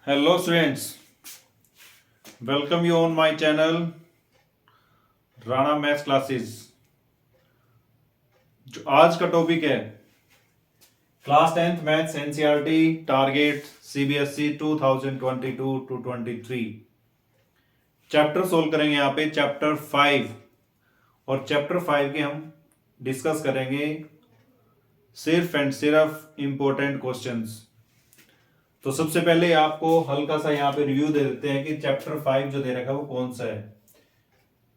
Hello students, welcome you on my channel Rana maths classes. जो आज का टॉपिक है class 10th maths NCERT target CBSE 2022 to 23 chapter solve करेंगे। यहाँ पे चैप्टर 5 और चैप्टर 5 के हम डिस्कस करेंगे सिर्फ एंड सिर्फ इंपॉर्टेंट क्वेश्चंस। तो सबसे पहले आपको हल्का सा यहाँ पे रिव्यू दे देते हैं कि चैप्टर 5 जो दे रखा है वो कौन सा है।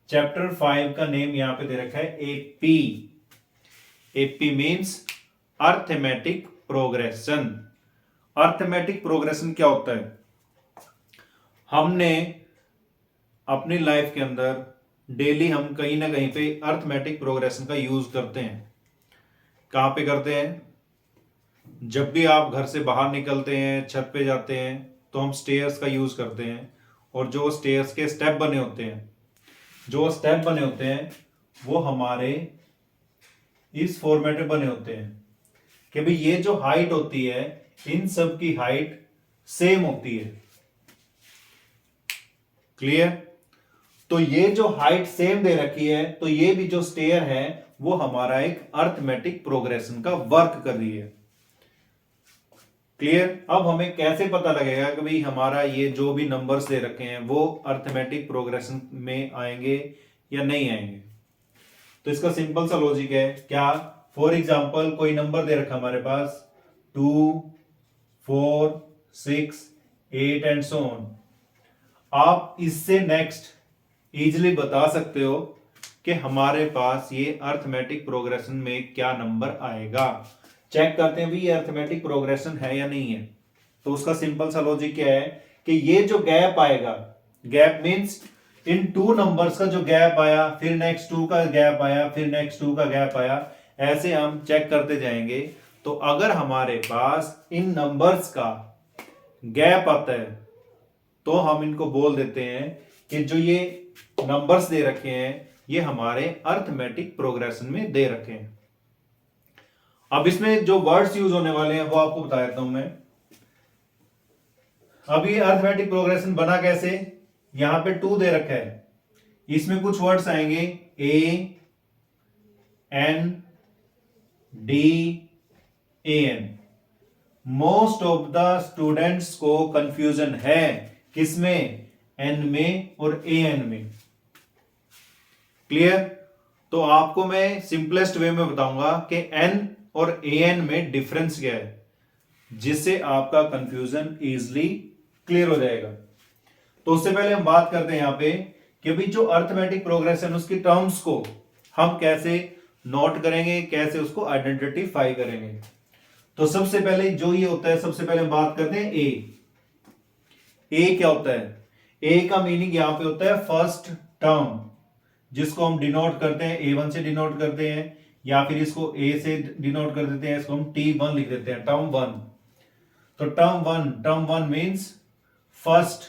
चैप्टर 5 का नेम यहाँ पे दे रखा है AP. AP means arithmetic progression. Arithmetic progression क्या होता है? हमने अपनी लाइफ के अंदर डेली हम कहीं ना कहीं पे अर्थमेटिक प्रोग्रेशन का यूज करते हैं। कहां पे करते हैं? जब भी आप घर से बाहर निकलते हैं, छत पे जाते हैं, तो हम स्टेयर्स का यूज करते हैं। और जो स्टेयर्स के स्टेप बने होते हैं वो हमारे इस फॉर्मेट में बने होते हैं कि भाई ये जो हाइट होती है इन सब की हाइट सेम होती है। क्लियर? तो ये जो हाइट सेम दे रखी है, तो ये भी जो स्टेयर है वो हमारा एक अर्थमेटिक प्रोग्रेशन का वर्क कर रही है। क्लियर? अब हमें कैसे पता लगेगा कि भाई हमारा ये जो भी नंबर्स दे रखे हैं वो अर्थमेटिक प्रोग्रेशन में आएंगे या नहीं आएंगे? तो इसका सिंपल सा लॉजिक है। क्या? फॉर एग्जांपल कोई नंबर दे रखा हमारे पास 2, 4, 6, 8 एंड सो ऑन। आप इससे नेक्स्ट इजिली बता सकते हो कि हमारे पास ये अर्थमेटिक प्रोग्रेशन में क्या नंबर आएगा। चेक करते हैं भी ये अर्थमेटिक प्रोग्रेशन है या नहीं है। तो उसका सिंपल सा लॉजिक क्या है कि ये जो गैप आएगा, गैप मींस इन टू नंबर्स का जो गैप आया, फिर नेक्स्ट 2 का गैप आया, फिर नेक्स्ट 2 का गैप आया, ऐसे हम चेक करते जाएंगे। तो अगर हमारे पास इन नंबर्स का गैप आता है तो हम इनको बोल देते हैं कि जो ये नंबर्स दे रखे हैं ये हमारे अर्थमेटिक प्रोग्रेशन में दे रखे हैं। अब इसमें जो वर्ड्स यूज होने वाले हैं वो आपको बता देता हूं मैं। अब ये अर्थमेटिक प्रोग्रेशन बना कैसे? यहां पे 2 दे रखा है, इसमें कुछ वर्ड्स आएंगे A N D A N. Most of the students को कंफ्यूजन है किसमें? एन में और ए एन में। क्लियर? तो आपको मैं सिंपलेस्ट वे में बताऊंगा कि एन और ए एन में डिफरेंस क्या है, जिससे आपका कंफ्यूजन इजिली क्लियर हो जाएगा। तो उससे पहले हम बात करते हैं यहां पे कि भाई जो अर्थमेटिक प्रोग्रेशन उसकी टर्म्स को हम कैसे नोट करेंगे, कैसे उसको आइडेंटिफाई करेंगे। तो सबसे पहले जो ये होता है, सबसे पहले हम बात करते हैं ए। ए क्या होता है? ए का मीनिंग यहां पे होता है फर्स्ट टर्म, जिसको हम डिनोट करते हैं A1 से डिनोट करते हैं, या फिर इसको A से डिनोट कर देते हैं, इसको हम T1 लिख देते हैं, टर्म 1। तो term one means first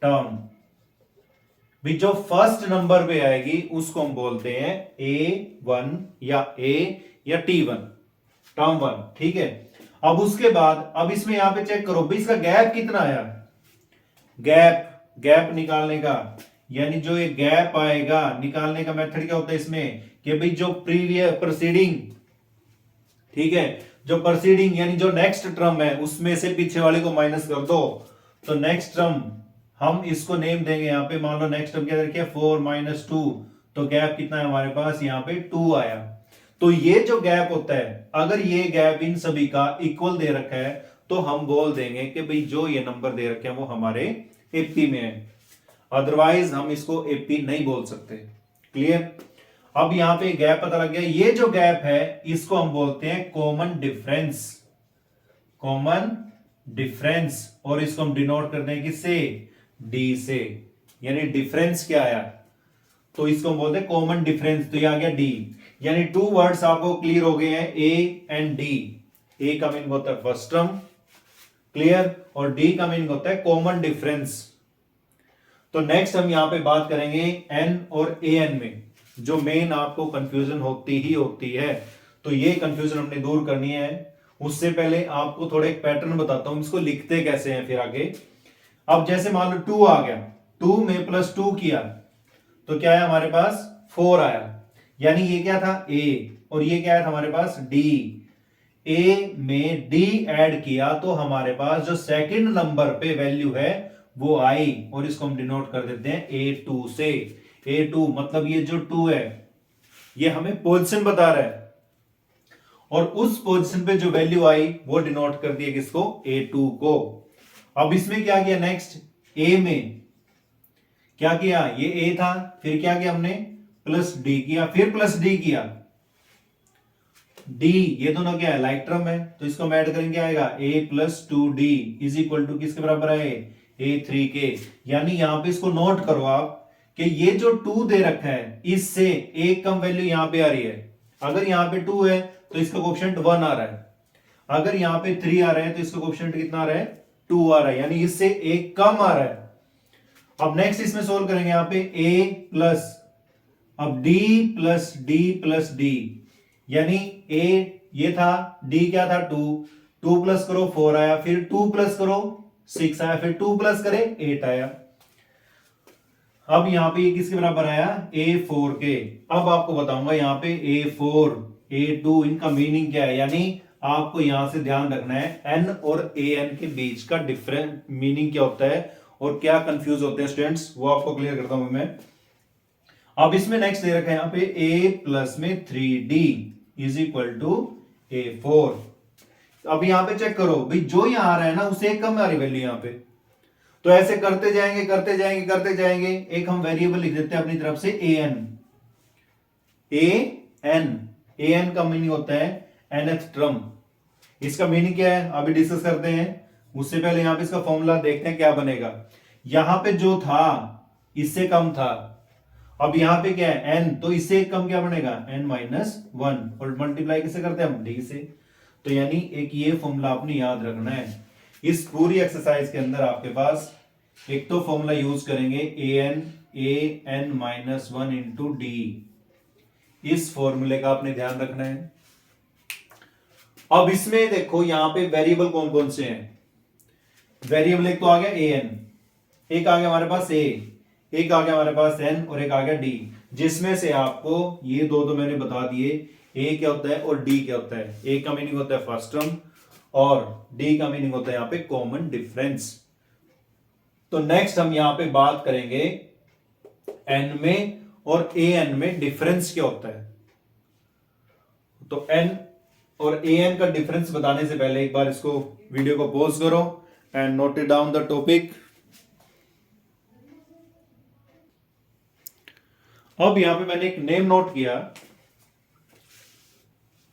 term. भी जो फर्स्ट नंबर पे आएगी उसको हम बोलते हैं A1 या A या T1, टर्म 1। ठीक है? अब उसके बाद अब इसमें यहां पे चेक करो भी इसका गैप कितना आया। गैप निकालने का, यानी जो ये गैप आएगा निकालने का मेथड क्या होता है इसमें कि भाई जो प्रीसीडिंग, ठीक है, जो प्रीसीडिंग यानी जो नेक्स्ट टर्म है उसमें से पीछे वाले को माइनस कर दो। तो नेक्स्ट टर्म हम इसको नेम देंगे यहां पे, मान लो नेक्स्ट टर्म क्या रखिए 4 - 2। तो गैप कितना है हमारे पास? यहां पे 2 आया। तो ये जो गैप होता है, अगर ये गैप इन सभी का इक्वल दे रखा है तो हम बोल देंगे कि भाई जो ये नंबर दे रखे हैं वो हमारे एपी में है, अदरवाइज हम इसको एपी नहीं बोल सकते। क्लियर? अब यहां पे गैप पता लग गया। ये जो गैप है इसको हम बोलते हैं कॉमन डिफरेंस, और इसको हम डिनोट करते हैं किससे? डी से। यानी डिफरेंस क्या आया तो इसको हम बोलते हैं कॉमन डिफरेंस। तो ये आ गया डी। यानी 2 वर्ड्स आपको क्लियर हो गए हैं, ए एंड डी। ए का मीनिंग होता है फर्स्ट टर्म, क्लियर, और डी का मीनिंग होता है कॉमन डिफरेंस। तो नेक्स्ट हम यहां पे बात करेंगे एन और ए एन में, जो मेन आपको कंफ्यूजन होती ही होती है। तो ये कंफ्यूजन हमने दूर करनी है। उससे पहले आपको थोड़ा एक पैटर्न बताता हूं, इसको लिखते कैसे हैं फिर आगे। अब जैसे मान लो 2 आ गया, 2 में +2 किया तो क्या है हमारे पास 4 आया, यानी ये क्या था A और ये क्या है हमारे पास D। A में D ऐड किया तो हमारे पास जो सेकंड नंबर पे वैल्यू है वो आई, और इसको हम डिनोट कर देते हैं A2 से। A2 मतलब ये जो 2 है ये हमें पोजीशन बता रहा है, और उस पोजीशन पे जो वैल्यू आई वो डिनोट कर दिया किसको, A2 को। अब इसमें क्या किया नेक्स्ट, A में क्या किया, ये A था, फिर क्या किया हमने +D किया, फिर +D किया, D ये दोनों क्या है लाइक टर्म है, तो इसको हम ऐड करेंगे आएगा A + 2D is equal to किसके बराबर है, A3 के। यानी यहां पे इसको नोट करो आप कि ये जो 2 दे रखा है इससे एक कम वैल्यू यहां पे आ रही है। अगर यहां पे 2 है तो इसका कोएफिशिएंट 1 आ रहा है, अगर यहां पे 3 आ रहा है तो इसका कोएफिशिएंट कितना आ रहा है, 2 आ रहा है, यानी इससे एक कम आ रहा है। अब नेक्स्ट इसमें सोल्व करेंगे यहां पे A प्लस, अब D plus D plus D, यानी A ये था, D क्या था 2, 2 प्लस करो 4 आया, फिर 2 प्लस करो 6 आया, फिर 2 प्लस करे 8 आया। अब यहां पे ये किसके बराबर आया, A4 के। अब आपको बताऊंगा यहां पे A4 A2 इनका मीनिंग क्या है, यानी आपको यहां से ध्यान रखना है N और AN के बीच का डिफरेंट मीनिंग क्या होता है और क्या कंफ्यूज होते हैं स्टूडेंट्स, वो आपको क्लियर करता हूं मैं। अब इसमें नेक्स्ट दे रखा है यहां पे A प्लस में 3D is equal to A4। अब यहां पे चेक करो भाई, जो यहां आ रहा है ना उसे एक कम आ रही वैल्यू यहां पे, तो ऐसे करते जाएंगे करते जाएंगे करते जाएंगे। एक हम वेरिएबल लिख देते हैं अपनी तरफ से an। an का मीनिंग होता है nth टर्म। इसका मीनिंग क्या है अभी डिस्कस करते हैं, उससे पहले यहां पे इसका फॉर्मूला देखते हैं क्या बनेगा। यहां पे जो था इससे कम था, अब यहां पे क्या है n, तो इससे कम क्या बनेगा n-1, और मल्टीप्लाई किसे करते हैं हम d से। तो यानी एक ये फॉर्मूला आपने याद रखना है। इस पूरी एक्सरसाइज के अंदर आपके पास एक तो फॉर्मूला यूज करेंगे an-1 इंटू d, इस फॉर्मूले का आपने ध्यान रखना है। अब इसमें देखो यहां पे वेरिएबल कौन कौन से हैं, वेरिएबल एक तो आ गया an, एक आ गया हमारे पास a, एक आ गया हमारे पास n और एक आ गया d, जिसमें से आपको ये दो तो मैंने बता दिए, a क्या होता है और d क्या होता है। a का मीनिंग होता है फर्स्ट टर्म और d का मीनिंग होता है यहां पे कॉमन डिफरेंस। तो नेक्स्ट हम यहां पे बात करेंगे n में और an में डिफरेंस क्या होता है। तो n और an का डिफरेंस बताने से पहले एक बार इसको वीडियो को पॉज करो and note it down the topic. अब यहां पे मैंने एक नेम नोट किया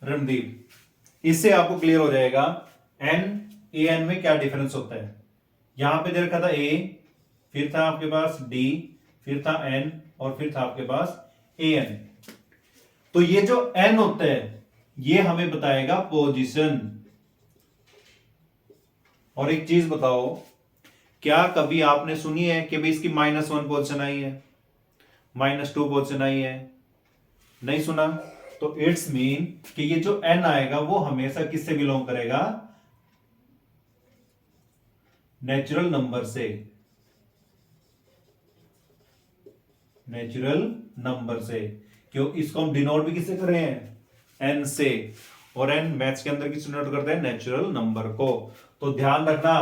रणदीप, इससे आपको क्लियर हो जाएगा n an में क्या डिफरेंस होता है। यहां पे दे रखा था a, फिर था आपके पास d, फिर था n और फिर था आपके पास an। तो ये जो n होता है ये हमें बताएगा पोजीशन। और एक चीज बताओ, क्या कभी आपने सुनी है कि भाई इसकी -1 पोजीशन आई है, -2 पोजीशन आई है, नहीं सुना। तो इट्स मीन कि ये जो n आएगा वो हमेशा किससे बिलोंग करेगा, नेचुरल नंबर से, नेचुरल नंबर से। क्यों, इसको हम डिनोट भी किससे कर रहे हैं, n से, और n मैथ्स के अंदर किससे डिनोट करते हैं, नेचुरल नंबर को। तो ध्यान रखना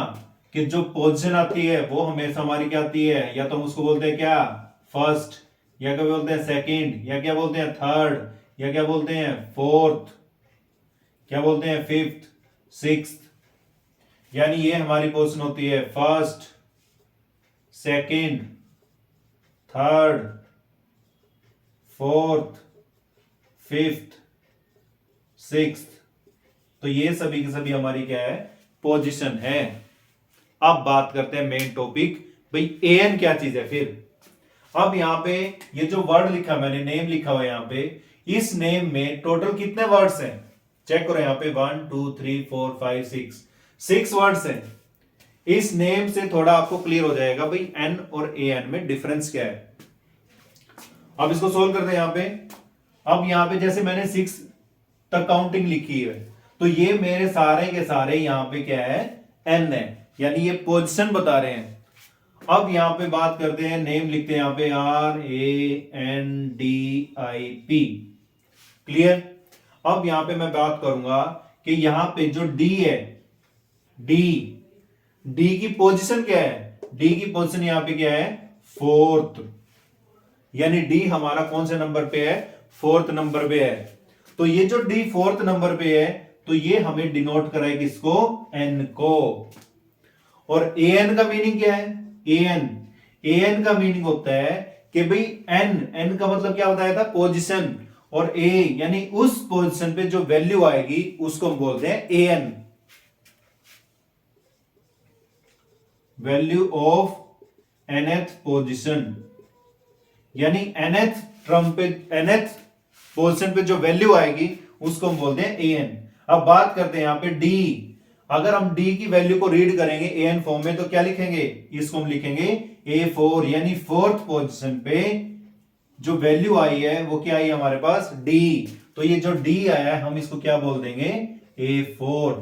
कि जो पोजीशन आती है वो हमेशा हमारी क्या आती है, या तो हम उसको बोलते हैं क्या फर्स्ट, या क्या बोलते हैं सेकंड, या क्या बोलते हैं थर्ड, या क्या बोलते हैं फोर्थ, क्या बोलते हैं फिफ्थ, सिक्स्थ। यानी ये हमारी पोजीशन होती है first, second, third, fourth, fifth, sixth. तो ये सभी के सभी हमारी क्या है, पोजीशन है। अब बात करते हैं मेन टॉपिक, भाई an क्या चीज है। फिर अब यहां पे ये जो वर्ड लिखा मैंने, नेम लिखा हुआ है यहां पे, इस नेम में टोटल कितने वर्ड्स हैं, चेक करो यहां पे 1 2 3 4 5 6 वर्ड्स हैं। इस नेम से थोड़ा आपको क्लियर हो जाएगा भाई n और an में डिफरेंस क्या है। अब इसको सोल्व करते हैं यहां पे। अब यहां पे जैसे मैंने 6 तक काउंटिंग लिखी है, तो ये मेरे सारे के सारे यहां पे क्या है, एन है, यानी ये पोजीशन बता रहे हैं। अब यहां पे बात करते हैं, नेम लिखते हैं यहां पे RANDIP। क्लियर। अब यहां पे मैं बात करूंगा कि यहां पे जो डी है, डी डी की पोजीशन क्या है, डी की पोजीशन यहां पे क्या है, फोर्थ, यानी डी हमारा कौन से नंबर पे है, फोर्थ नंबर पे है। तो ये जो डी फोर्थ नंबर पे है, तो ये हमें डिनोट कराए किसको, एन को। और ए एन का मीनिंग क्या है, ए एन का मीनिंग होता है कि भाई एन का मतलब क्या बताया था, पोजीशन, और ए यानी उस पोजीशन पे जो वैल्यू आएगी उसको हम बोलते हैं A N, value of nth position, यानी nth टर्म पे, nth पोजीशन पे जो वैल्यू आएगी उसको हम बोलते हैं an। अब बात करते हैं यहां पे d, अगर हम d की वैल्यू को रीड करेंगे an फॉर्म में तो क्या लिखेंगे, इसको हम लिखेंगे a4, यानी फोर्थ पोजीशन पे जो वैल्यू आई है वो क्या आई हमारे पास, d। तो ये जो d आया है हम इसको क्या बोल देंगे, a4।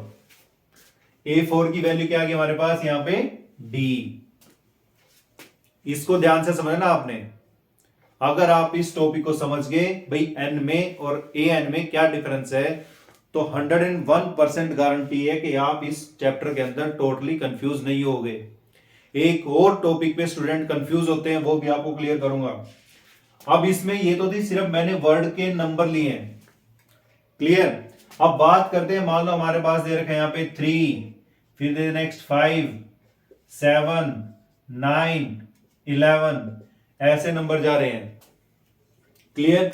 a4 की वैल्यू क्या आ गई हमारे पास यहां पे, d। इसको ध्यान से समझना आपने। अगर आप इस टॉपिक को समझ गए भाई एन में और ए एन में क्या डिफरेंस है, तो 101% गारंटी है कि आप इस चैप्टर के अंदर टोटली कंफ्यूज नहीं होगे। एक और टॉपिक पे स्टूडेंट कंफ्यूज होते हैं, वो भी आपको क्लियर करूंगा। अब इसमें ये तो थी सिर्फ मैंने वर्ड के नंबर लिए हैं, क्लियर। अब बात करते हैं, मान लो हमारे पास दे रखा है यहाँ पे 3, फिर दे नेक्स्ट 5, 7, 9, 11, ऐसे नंबर जा रहे हैं, क्लियर।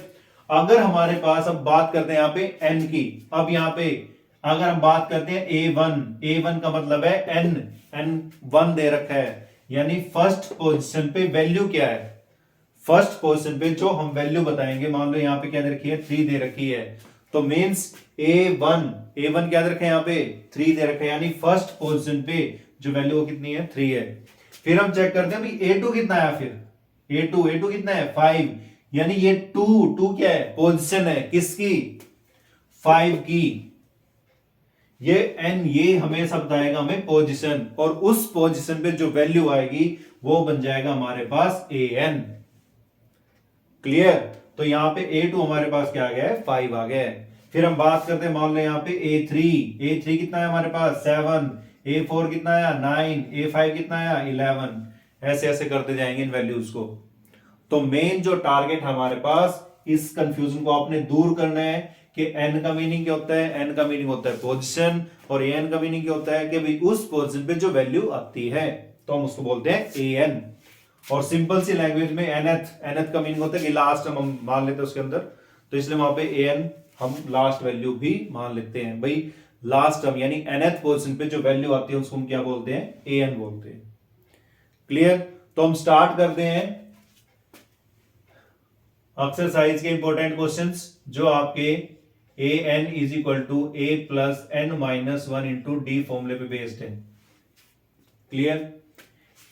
अगर हमारे पास, अब बात करते हैं यहाँ पे n की, अब यहाँ पे अगर हम बात करते हैं A1 का मतलब है n1 दे रखा है, यानी फर्स्ट पोजीशन पे वैल्यू क्या है, फर्स्ट पोजीशन पे जो हम वैल्यू बताएंगे, मान लो यहाँ पे क्या दे रखी है, 3 दे रखी है, तो मींस A1 क्या दे रखा है यहाँ पे, 3 दे रखा है, यानी फर्स्ट पोजीशन पे जो वैल्यू कितनी है, 3 है। फिर हम चेक करते हैं भाई A2 कितना है, फिर A2 कितना है, 5, यानी ये 2 क्या है, पोजीशन है किसकी, 5 की। ये n ये हमेशा बताएगा हमें पोजीशन, और उस पोजीशन पे जो वैल्यू आएगी वो बन जाएगा हमारे पास an, क्लियर। तो यहां पे A2 हमारे पास क्या आ गया है, 5 आ गया है। फिर हम बात करते हैं, मान लो यहाँ पे A3 कितना है हमारे पास, 7, A4 कितना आया, 9, A5 कितना आया, 11, ऐसे ऐसे करते जाएंगे इन वैल्यूज को। तो मेन जो टारगेट हमारे पास, इस कंफ्यूजन को आपने दूर करना है कि n का मीनिंग क्या होता है, n का मीनिंग होता है पोजीशन, और an का मीनिंग क्या होता है कि भाई उस पोजीशन पे जो वैल्यू आती है तो हम उसको बोलते हैं an। और सिंपल सी लैंग्वेज में nth का मीनिंग होता है कि लास्ट हम मान लेते हैं उसके अंदर, तो इसलिए वहां पे an हम लास्ट वैल्यू भी मान लेते हैं, भाई लास्ट टर्म यानी nth पोजीशन पे जो वैल्यू आती है उसको हम क्या बोलते हैं, an बोलते हैं, क्लियर। तो हम स्टार्ट करते हैं एक्सरसाइज के इंपॉर्टेंट क्वेश्चंस, जो आपके an is equal to a plus n minus 1 into D फॉर्मूले पे बेस्ड है, क्लियर।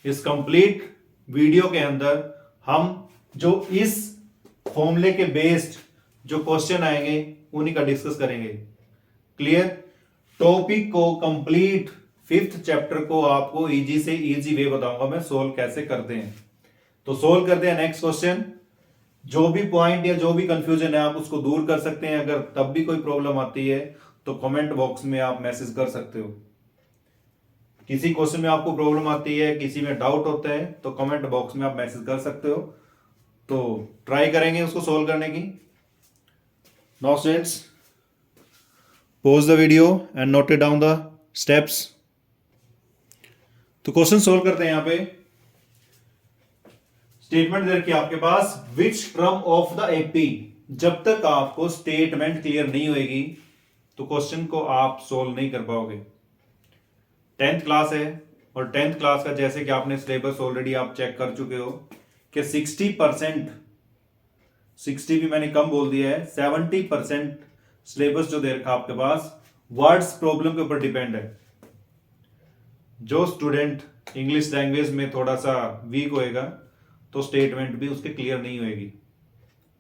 इस कंप्लीट वीडियो के अंदर हम जो इस फॉर्मूले के बेस्ड जो क्वेश्चन आएंगे उन्हीं का डिस्कस करेंगे, क्लियर। टॉपिक को कंप्लीट 5th चैप्टर को आपको इजी से इजी वे बताऊंगा मैं सोल्व कैसे करते हैं। तो सोल्व करते हैं नेक्स्ट क्वेश्चन। जो भी पॉइंट या जो भी कंफ्यूजन है आप उसको दूर कर सकते हैं। अगर तब भी कोई प्रॉब्लम आती है तो कमेंट बॉक्स में आप मैसेज कर सकते हो। किसी क्वेश्चन में आपको प्रॉब्लम आती है, किसी में डाउट होता है, तो कमेंट बॉक्स में आप मैसेज कर सकते हो, तो ट्राई करेंगे उसको सोल्व करने की। Now students, pause the video and note it down the steps. तो क्वेश्चन सोल्व करते हैं। यहां पे स्टेटमेंट दे रखी है आपके पास, which term of the AP. जब तक आपको स्टेटमेंट क्लियर नहीं होगी तो क्वेश्चन को आप सोल्व नहीं कर पाओगे। 10th क्लास है, और 10th क्लास का जैसे कि आपने सिलेबस ऑलरेडी आप चेक कर चुके हो कि 60%, 60 भी मैंने कम बोल दिया है, 70% सिलेबस जो दे रखा आपके पास वर्ड्स प्रॉब्लम के ऊपर डिपेंड है। जो स्टूडेंट इंग्लिश लैंग्वेज में थोड़ा सा वीक होएगा तो स्टेटमेंट भी उसके क्लियर नहीं होएगी,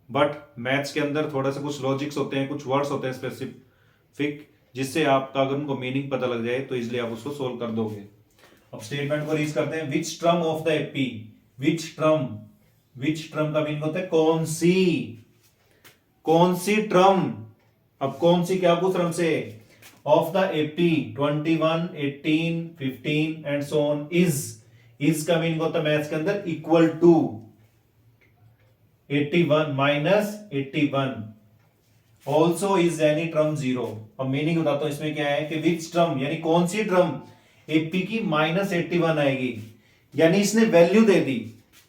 बट मैथ्स के अंदर थोड़ा सा कुछ लॉजिक्स होते हैं, कुछ वर्ड्स होते हैं स्पेसिफिक, जिससे आपका अगर उनको मीनिंग पता लग जाए तो इसलिए आप उसको सोल्व कर दोगे। अब स्टेटमेंट को रीड करते हैं। विच term of the AP, which term का मीनिंग होता है कौन सी टर्म। अब कौन सी क्या पूछ रहा हमसे, of the AP 21, 18, 15 and so on is का मीनिंग होता है मैथ्स के अंदर equal to 81 minus 81, also is any term 0। अब मीनिंग बताता हूं इसमें क्या है कि विच टर्म यानी कौन सी टर्म एपी की माइनस 81 आएगी, यानी इसने वैल्यू दे दी।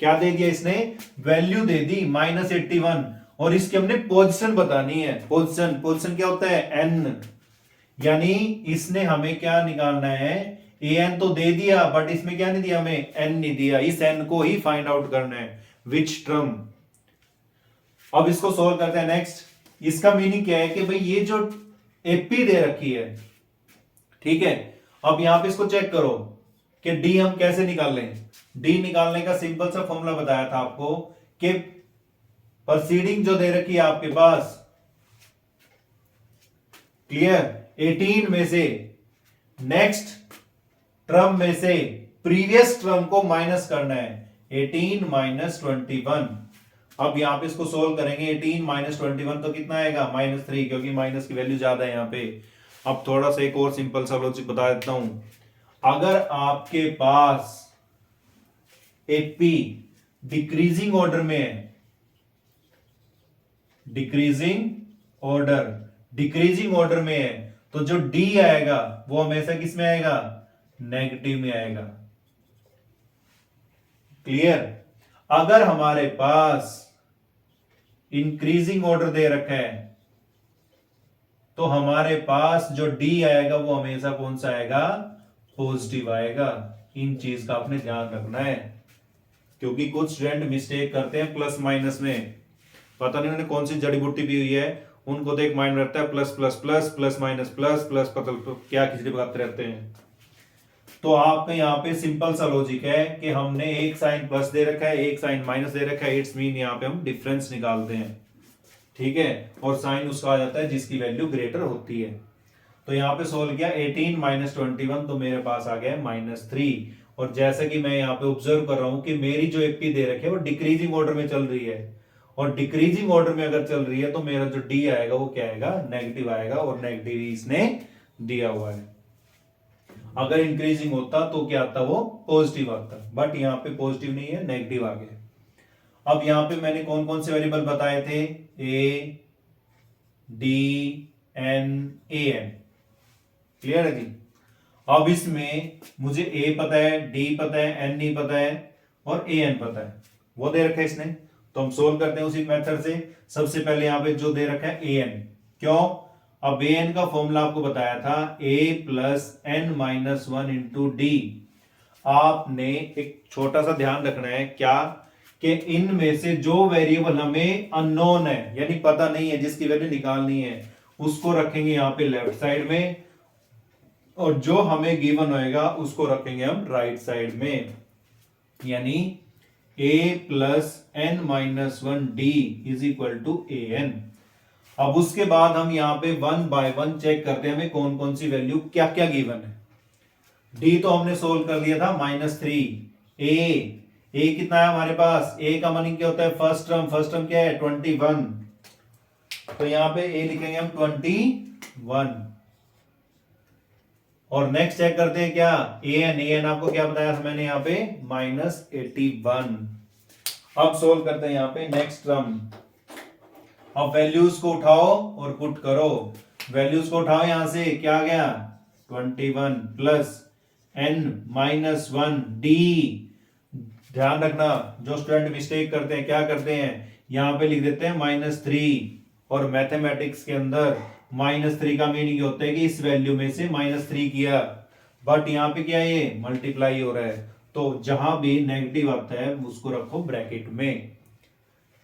क्या दे दिया इसने, वैल्यू दे दी माइनस 81, और इसकी हमने पोजीशन बतानी है। पोजीशन क्या होता है, एन, यानी इसने हमें क्या निकालना है, ए एन तो दे दिया बट इसमें क्या नहीं दिया, हमें एन नहीं दिया। इस एन को ही फाइंड आउट करना है, विच टर्म। अब इसको सोल्व करते हैं। नेक्स्ट, इसका मीनिंग क्या है कि भाई ये जो एपी दे रखी है, ठीक है। अब यहां पे इसको चेक करो कि डी हम कैसे निकाल लें। डी निकालने का सिंपल सा फॉर्मूला बताया था आपको कि प्रोसीडिंग जो दे रखी है आपके पास, क्लियर, 18 में से नेक्स्ट टर्म में से प्रीवियस टर्म को माइनस करना है, 18 माइनस 21। अब यहां पे इसको सोल्व करेंगे, 18 माइनस 21 तो कितना आएगा, -3, क्योंकि माइनस की वैल्यू ज्यादा है यहां पे। अब थोड़ा सा एक और सिंपल सा लॉजिक बता देता हूं। अगर आपके पास एपी डिक्रीजिंग ऑर्डर में है, डिक्रीजिंग ऑर्डर में है, तो जो डी आएगा वो हमेशा किस में आएगा, नेगेटिव में आएगा। क्लियर। अगर हमारे पास इंक्रीजिंग ऑर्डर दे रखा है तो हमारे पास जो डी आएगा वो हमेशा कौन सा आएगा, पॉजिटिव आएगा। इन चीज का आपने ध्यान रखना है, क्योंकि कुछ स्टूडेंट मिस्टेक करते हैं प्लस माइनस में, पता नहीं उन्होंने कौन सी जड़ी बूटी पी हुई है, उनको तो एक माइंड रहता है plus plus plus plus minus plus plus, पता क्या खिचड़ी पकाते रहते हैं। तो आपका यहाँ पे सिंपल सा लॉजिक है कि हमने एक साइन प्लस दे रखा है, एक साइन माइनस दे रखा है, इट्स मीन यहाँ पे हम डिफरेंस निकालते हैं, ठीक है। और साइन उसका आ जाता है जिसकी वैल्यू ग्रेटर होती है। तो यहाँ पे सोल्व किया, 18 माइनस 21, तो मेरे पास आ गया -3। और जैसा कि मैं यहाँ पे ऑब्जर्व कर रहा हूं कि मेरी जो एपी दे रखी है वो डिक्रीजिंग ऑर्डर में चल रही है, और डिक्रीजिंग ऑर्डर में अगर चल रही है तो मेरा जो डी आएगा वो क्या आएगा, नेगेटिव आएगा, और नेगेटिव इसने दिया हुआ है। अगर इंक्रीजिंग होता तो क्या आता, वो पॉजिटिव आता, बट यहाँ पे पॉजिटिव नहीं है, नेगेटिव आ गया। अब यहाँ पे मैंने कौन कौन से वेरिएबल बताए थे, ए, D, N, A N, clear है जी। अब इसमें मुझे ए पता है, डी पता है, एन नहीं पता है, और ए एन पता है, वो दे रखा है इसने। तो हम सोल्व करते हैं उसी मेथड से। सबसे पहले यहाँ पे जो दे रखा है ए एन, क्यों, अब ए एन का फॉर्मूला आपको बताया था a plus N minus 1 into D. आपने एक छोटा सा ध्यान रखना है, क्या, कि इनमें से जो वेरिएबल हमें अननोन है यानी पता नहीं है, जिसकी वैल्यू निकालनी है, उसको रखेंगे यहाँ पे लेफ्ट साइड में, और जो हमें गिवन होएगा उसको रखेंगे हम राइट साइड में, यानी a plus N minus 1 D is equal to A N. अब उसके बाद हम यहां पे 1 बाय 1 चेक करते हैं हमें कौन कौन सी वैल्यू क्या क्या गिवन है। डी तो हमने सोल्व कर लिया था -3। ए कितना है हमारे पास, ए का मीनिंग क्या होता है, फर्स्ट टर्म क्या है 21, तो यहां पे ए लिखेंगे हम 21। और नेक्स्ट चेक करते हैं क्या, ए एन आपको क्या बताया था मैंने यहाँ पे -81। अब सोल्व करते हैं यहाँ पे नेक्स्ट टर्म। अब वैल्यूज को उठाओ और पुट करो, वैल्यूज को उठाओ यहां से, क्या आ गया 21 प्लस एन माइनस 1 डी। ध्यान रखना, जो स्टूडेंट मिस्टेक करते हैं क्या करते हैं, यहां पे लिख देते हैं -3, और मैथमेटिक्स के अंदर -3 का मीनिंग होता है कि इस वैल्यू में से -3 किया, बट यहाँ पे क्या है, ये मल्टीप्लाई हो रहा है, तो जहां भी नेगेटिव आता है उसको रखो ब्रैकेट में,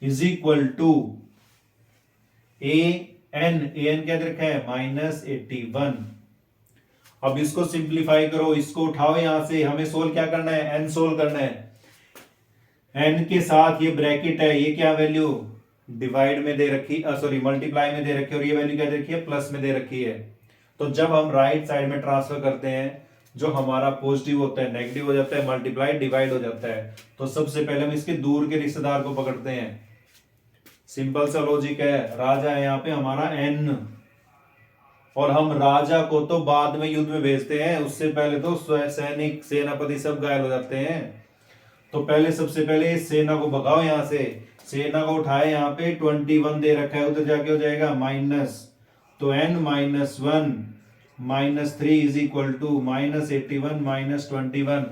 is equal to A N क्या दे रखा है -81। अब इसको सिंप्लीफाई करो, इसको उठाओ यहां से, हमें सोल्व क्या करना है, एन सोल्व करना है। एन के साथ ये ब्रैकेट है, ये क्या वैल्यू डिवाइड में दे रखी, सॉरी मल्टीप्लाई में दे रखी है, और ये वैल्यू क्या दे रखी है, प्लस में दे रखी है। तो जब हम राइट साइड में ट्रांसफर करते हैं, जो हमारा पॉजिटिव होता है नेगेटिव हो जाता है, मल्टीप्लाई डिवाइड हो जाता है। तो सबसे पहले हम इसके दूर के रिश्तेदार को पकड़ते हैं। सिंपल सा लॉजिक है। राजा है यहाँ पे हमारा n, और हम राजा को तो बाद में युद्ध में भेजते हैं, उससे पहले तो सैनिक सेनापति सब घायल हो जाते हैं। तो पहले सबसे पहले इस सेना को भगाओ यहाँ से। सेना को उठाए, यहाँ पे 21 दे रखा है, उधर जाके हो जाएगा माइनस। तो n minus 1 minus 3 is equal to minus 81 minus 21।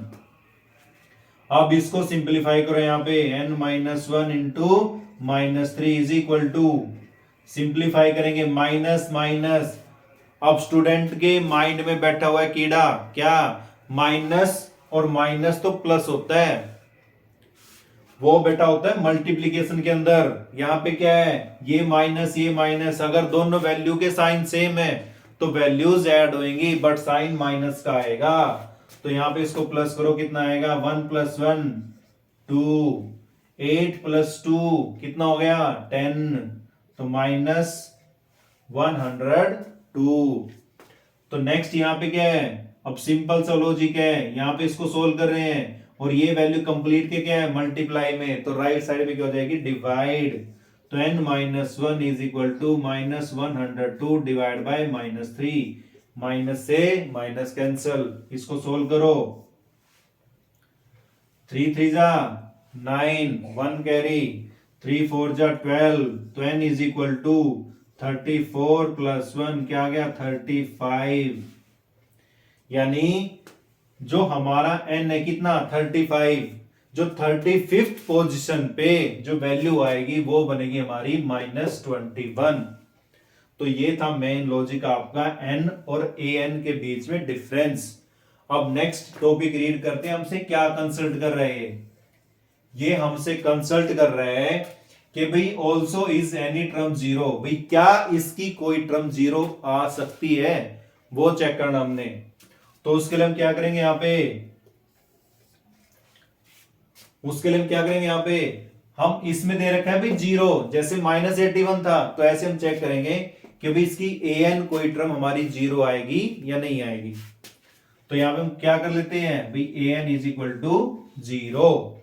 अब इसको सिंप्लीफाई करो, यहाँ पे n minus 1 into minus 3 is equal to, simplify करेंगे माइनस माइनस। अब स्टूडेंट के माइंड में बैठा हुआ है कीड़ा, क्या माइनस और माइनस तो प्लस होता है, वो बेटा होता है मल्टीप्लीकेशन के अंदर। यहाँ पे क्या है, ये माइनस, अगर दोनों वैल्यू के साइन सेम है तो वैल्यूज ऐड होंगी, बट साइन माइनस का आएगा। तो यहाँ पे इसको प्लस करो, कितना आएगा 1 + 1 2, 8 + 2 कितना हो गया 10, तो माइनस 102। तो नेक्स्ट यहाँ पे क्या है, अब सिंपल सा लॉजिक है, यहाँ पे इसको सोल्व कर रहे हैं और ये वैल्यू कंप्लीट के क्या है मल्टीप्लाई में, तो राइट साइड में क्या हो जाएगी डिवाइड। तो n minus 1 is equal to minus 102 divide by minus 3, minus से माइनस कैंसल, इसको सोल्व करो। 3 3 जा 9, 1 कैरी, 3 4 जा 12, तो n इज इक्वल टू 34 + 1 क्या आ गया 35। यानी जो हमारा n है कितना 35, जो 35th पोजीशन पे जो वैल्यू आएगी वो बनेगी हमारी -21। तो ये था मेन लॉजिक आपका n और an के बीच में डिफरेंस। अब नेक्स्ट टॉपिक रीड करते हैं, हमसे क्या कंसल्ट कर रहे हैं। ये हमसे कंसल्ट कर रहे हैं कि भाई also is any term zero, भाई क्या इसकी कोई टर्म जीरो आ सकती है, वो चेक करना हमने। तो उसके लिए हम क्या करेंगे यहाँ पे, हम इसमें दे रखा है भाई जीरो, जैसे -81 था तो ऐसे हम चेक करेंगे कि भाई इसकी an कोई टर्म हमारी जीरो आएगी या नहीं आएगी। तो यहां पे हम क्या कर लेते हैं भाई an इज इक्वल टू 0।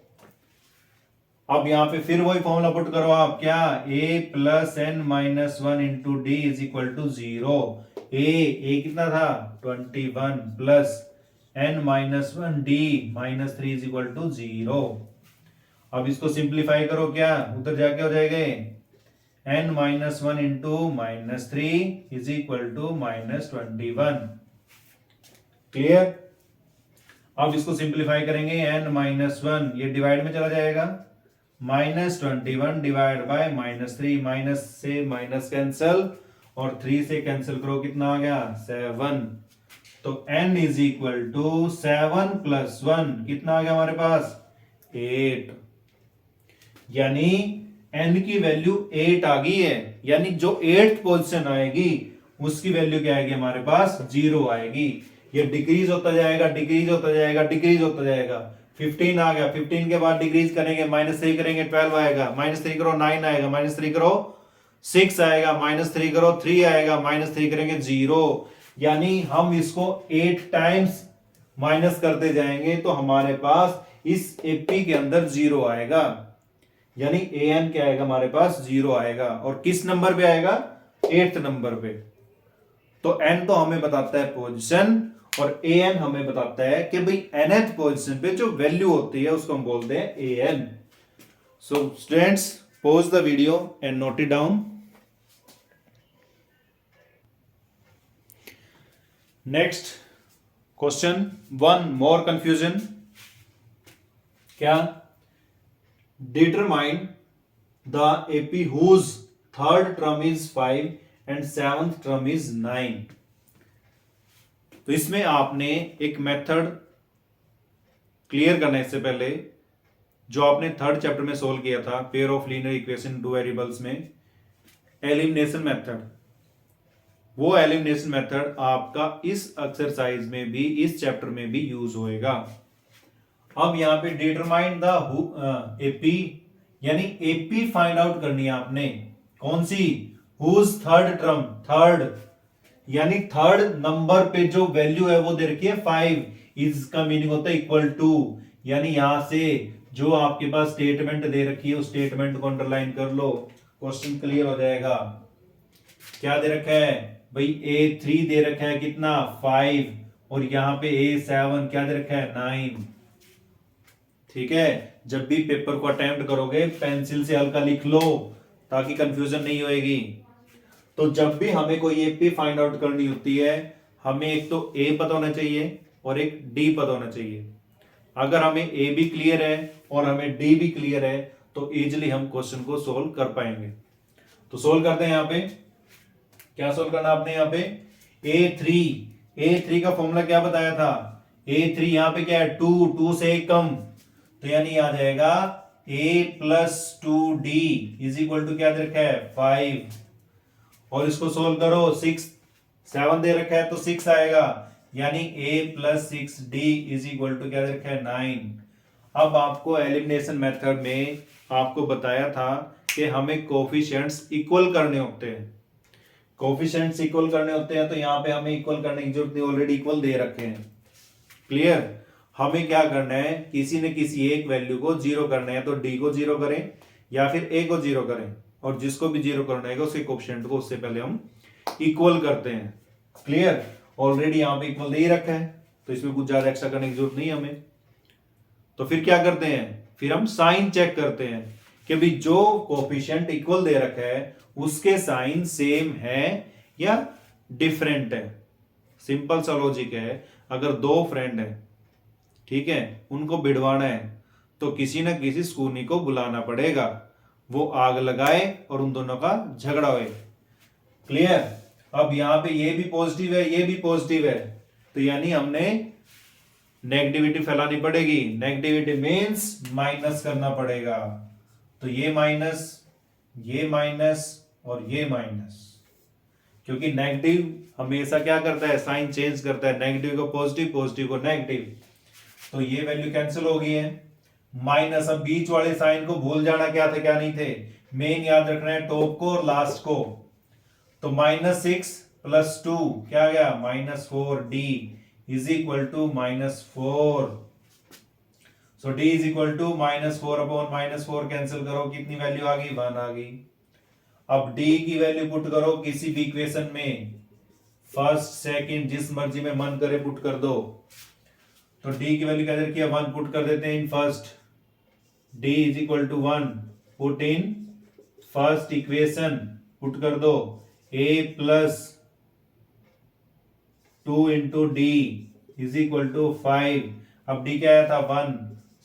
अब यहां पे फिर वही फॉर्मूला पुट करो आप, क्या a + n - 1 into D is equal to 0। a कितना था 21 plus n - 1 d -3 is equal to 0। अब इसको सिंप्लीफाई करो, क्या उधर जाके हो जाएगा n - 1 into -3 is equal to -21। Clear. अब इसको सिंप्लीफाई करेंगे n - 1 ये डिवाइड में चला जाएगा, -21 डिवाइड बाय -3, माइनस से माइनस कैंसल और 3 से कैंसिल करो, कितना आ गया 7। तो n इज इक्वल टू 7 + 1 कितना आ गया हमारे पास 8। यानी n की वैल्यू 8 आ गई है, यानी जो 8th पोजीशन आएगी उसकी वैल्यू क्या आएगी हमारे पास 0 आएगी। ये डिक्रीज होता जाएगा, डिक्रीज होता जाएगा, डिक्रीज होता जाएगा। 15 आ गया, 15 के बाद डिक्रीज करेंगे, -3 करेंगे 12 आएगा, -3 करो 9 आएगा, -3 करो 6 आएगा, -3 करो 3 आएगा, -3 करेंगे 0। यानी हम इसको 8 टाइम्स माइनस करते जाएंगे तो हमारे पास इस एपी के अंदर 0 आएगा, यानी an क्या आएगा हमारे पास 0 आएगा। और किस नंबर पे आएगा 8th नंबर पे। तो n तो हमें बताता है पोजीशन और an हमें बताता है कि भाई nth पोजीशन पे जो वैल्यू होती है उसको हम बोलते हैं an। So students pause the video and note it down. Next question, one more confusion. क्या determine the AP whose third term is 5 and 7th term is 9। तो इसमें आपने एक मेथड क्लियर करने से पहले जो आपने 3rd चैप्टर में सोल्व किया था pair of linear equation two variables में एलिमिनेशन मेथड, वो एलिमिनेशन मेथड आपका इस एक्सरसाइज में भी इस चैप्टर में भी यूज होएगा। अब यहां पे डिटरमाइन द एपी, यानी एपी फाइंड आउट करनी है आपने, कौन सी हुज थर्ड टर्म, थर्ड यानी थर्ड नंबर पे जो वैल्यू है वो दे रखी है 5, इसका मीनिंग होता है इक्वल टू, यानी यहां से जो आपके पास स्टेटमेंट दे रखी है उस स्टेटमेंट को अंडरलाइन कर लो, क्वेश्चन क्लियर हो जाएगा। क्या दे रखा है भाई, A3 दे रखा है कितना 5, और यहां पे A7 क्या दे रखा है 9। ठीक है, जब भी पेपर को अटेम्प्ट करोगे पेंसिल से हल्का लिख लो ताकि कंफ्यूजन नहीं होएगी। तो जब भी हमें कोई एपी फाइंड आउट करनी होती है, हमें एक तो ए पता होना चाहिए और एक डी पता होना चाहिए। अगर हमें ए भी क्लियर है और हमें डी भी क्लियर है तो इजिली हम क्वेश्चन को सोल्व कर पाएंगे। तो सोल्व करते हैं। यहां पे क्या सोल्व करना आपने, यहाँ पे ए थ्री का फॉर्मूला क्या बताया था, A3 यहां पे क्या है 2 से एक कम, तो यानी आ जाएगा A+2D इज इक्वल टू क्या दे रखा है 5, और इसको सोल्व करो 6 7 दे रखा है तो 6 आएगा, यानी A+6D इज इक्वल टू क्या दे रखा है 9। अब आपको एलिमिनेशन मेथड में आपको बताया था कि हमें कोफिशिएंट्स इक्वल करने होते हैं, कोफिशिएंट्स इक्वल करने होते हैं, तो यहाँ पे हमें इक्वल करने की जरूरत नहीं, ऑलरेडी इक्वल दे रखे हैं। क्लियर, हमें क्या करना है, किसी न किसी एक वैल्यू को जीरो करना है, तो डी को जीरो करें या फिर ए को जीरो करें, और जिसको भी जीरो करना है उसके कोफिशिएंट को उससे पहले हम इक्वल करते हैं। क्लियर, ऑलरेडी यहाँ पे इक्वल दे ही रखा है तो इसमें कुछ ज्यादा एक्स्ट्रा करने की जरूरत नहीं है हमें। तो फिर क्या करते हैं, फिर हम साइन चेक करते हैं कि भाई जो कोफिशिएंट इक्वल दे रखा है उसके साइन सेम है या डिफरेंट है। सिंपल सा लॉजिक है, अगर दो फ्रेंड है, ठीक है, उनको भिड़वाना है तो किसी न किसी स्कूनी को बुलाना पड़ेगा, वो आग लगाए और उन दोनों का झगड़ा होए। क्लियर, अब यहां पे ये भी पॉजिटिव है ये भी पॉजिटिव है, तो यानी हमने नेगेटिविटी फैलानी पड़ेगी। नेगेटिविटी मींस माइनस करना पड़ेगा, तो ये माइनस और ये माइनस, क्योंकि नेगेटिव हमेशा क्या करता है, साइन चेंज करता है, नेगेटिव को पॉजिटिव पॉजिटिव को नेगेटिव, तो ये वैल्यू कैंसिल हो गई है। माइनस, अब बीच वाले साइन को भूल जाना क्या थे क्या नहीं थे, मेन याद रखना है टॉप को और लास्ट को, तो -6 + 2 क्या आ गया -4D is equal to -4। So D is equal to -4/-4 cancel करो, कितनी वैल्यू आ गई 1 आ गई। अब D की वैल्यू पुट करो किसी भी इक्वेशन में, फर्स्ट सेकंड जिस मर्जी में मन करे पुट कर दो, तो D की वैल्यू क्या रखी है 1 पुट कर देते हैं in first, D is equal to 1 put in first equation, put कर दो A+2 × D is equal to 5। अब D क्या आया था 1,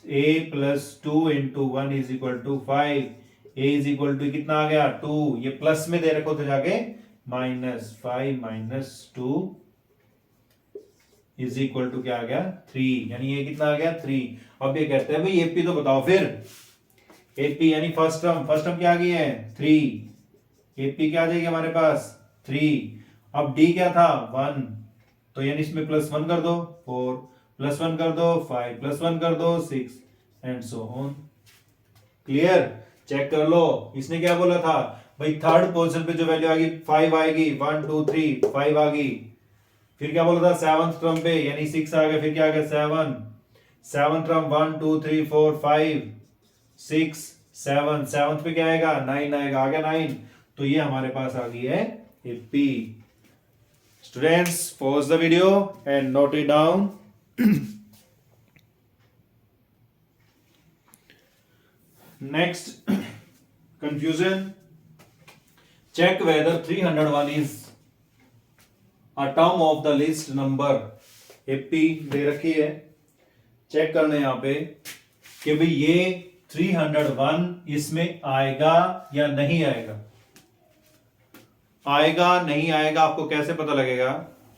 A+2 × 1 is equal to 5, A is equal to कितना आ गया 2, ये प्लस में दे रखो तो जाके -5 - 2 इज इक्वल टू क्या आ गया 3, यानी ये कितना आ गया 3। अब ये कहते हैं भाई एपी तो बताओ, फिर एपी यानी फर्स्ट टर्म क्या आ गई है 3, एपी क्या आ जाएगी हमारे पास 3। अब डी क्या था 1, तो यानी इसमें +1 कर दो 4, +1 कर दो 5, +1 कर दो 6 and so on. Clear, check कर लो, इसने क्या बोला था भाई थर्ड पोजीशन पे जो वैल्यू आ गई 5 आएगी, 1 2 3 5 आ गई। फिर क्या बोला था सेवंथ टर्म पे यानी 6 आ गया, फिर क्या आ गया 7, सेवंथ टर्म 1 2 3 4 5 6 7, सेवंथ पे क्या आएगा 9 आएगा, आ गया 9, तो ये हमारे पास आ गई है AP. Students pause the video and note it down. Next confusion, check whether 301 is a term of the list number. AP दे रखी है, चेक करना है यहां पे कि भाई ये 301 इसमें आएगा या नहीं आएगा। आएगा नहीं आएगा आपको कैसे पता लगेगा,